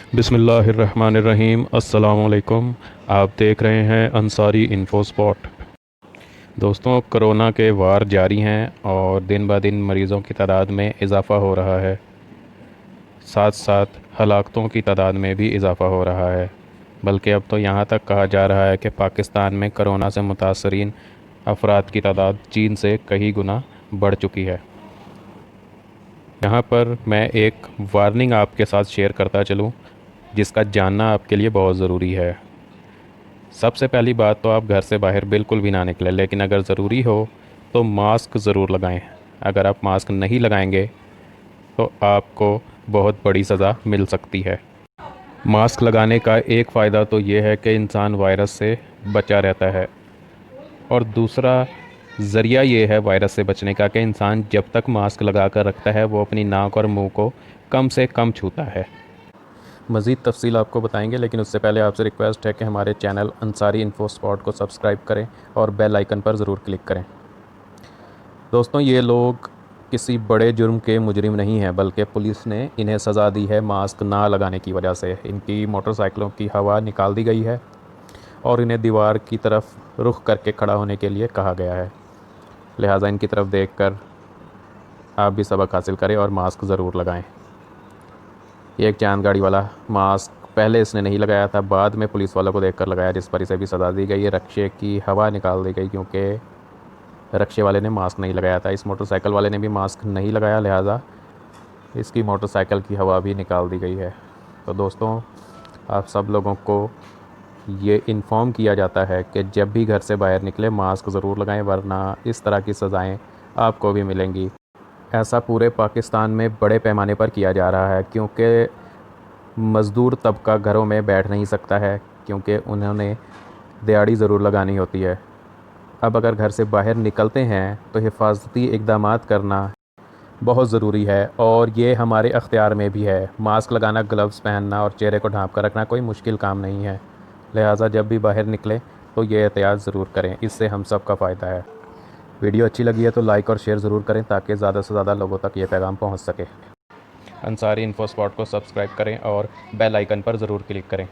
बिस्मिल्लाहिर्रहमानिर्रहीम। अस्सलाम वालेकुम। आप देख रहे हैं अंसारी इन्फो स्पॉट। दोस्तों, कोरोना के वार जारी हैं और दिन ब दिन मरीज़ों की तादाद में इजाफ़ा हो रहा है। साथ साथ हलाकतों की तादाद में भी इजाफ़ा हो रहा है। बल्कि अब तो यहाँ तक कहा जा रहा है कि पाकिस्तान में कोरोना से मुतासरीन अफराद की तादाद चीन से कई गुना बढ़ चुकी है। यहाँ पर मैं एक वार्निंग आपके साथ शेयर करता चलूँ, जिसका जानना आपके लिए बहुत ज़रूरी है। सबसे पहली बात तो आप घर से बाहर बिल्कुल भी ना निकलें, लेकिन अगर ज़रूरी हो तो मास्क ज़रूर लगाएं। अगर आप मास्क नहीं लगाएंगे तो आपको बहुत बड़ी सज़ा मिल सकती है। मास्क लगाने का एक फ़ायदा तो ये है कि इंसान वायरस से बचा रहता है, और दूसरा ज़रिया ये है वायरस से बचने का कि इंसान जब तक मास्क लगा कर रखता है वो अपनी नाक और मुंह को कम से कम छूता है। मज़ीद तफ़सील आपको बताएंगे, लेकिन उससे पहले आपसे रिक्वेस्ट है कि हमारे चैनल अंसारी इन्फो स्पॉट को सब्सक्राइब करें और बेल आइकन पर ज़रूर क्लिक करें। दोस्तों, ये लोग किसी बड़े जुर्म के मुजरिम नहीं हैं, बल्कि पुलिस ने इन्हें सज़ा दी है मास्क ना लगाने की वजह से। इनकी मोटरसाइकिलों की हवा निकाल दी गई है और इन्हें दीवार की तरफ रुख करके खड़ा होने के लिए कहा गया है। लिहाजा इनकी तरफ देखकर आप भी सबक हासिल करें और मास्क ज़रूर लगाएं। एक चांद गाड़ी वाला मास्क पहले इसने नहीं लगाया था, बाद में पुलिस वालों को देखकर लगाया, जिस पर इसे भी सज़ा दी गई है। रक्शे की हवा निकाल दी गई क्योंकि रक्शे वाले ने मास्क नहीं लगाया था। इस मोटरसाइकिल वाले ने भी मास्क नहीं लगाया, लिहाजा इसकी मोटरसाइकिल की हवा भी निकाल दी गई है। तो दोस्तों, आप सब लोगों को ये इन्फॉर्म किया जाता है कि जब भी घर से बाहर निकले मास्क ज़रूर लगाएं, वरना इस तरह की सज़ाएं आपको भी मिलेंगी। ऐसा पूरे पाकिस्तान में बड़े पैमाने पर किया जा रहा है, क्योंकि मज़दूर तबका घरों में बैठ नहीं सकता है, क्योंकि उन्होंने दिहाड़ी ज़रूर लगानी होती है। अब अगर घर से बाहर निकलते हैं तो हिफाजती इक़दामात करना बहुत ज़रूरी है, और ये हमारे अख्तियार में भी है। मास्क लगाना, ग्लव्स पहनना और चेहरे को ढाँप कर रखना कोई मुश्किल काम नहीं है। लिहाजा जब भी बाहर निकलें तो ये एहतियात ज़रूर करें, इससे हम सब का फ़ायदा है। वीडियो अच्छी लगी है तो लाइक और शेयर ज़रूर करें, ताकि ज़्यादा से ज़्यादा लोगों तक ये पैगाम पहुँच सके। अंसारी इन्फो स्पॉट को सब्सक्राइब करें और बेल आइकन पर ज़रूर क्लिक करें।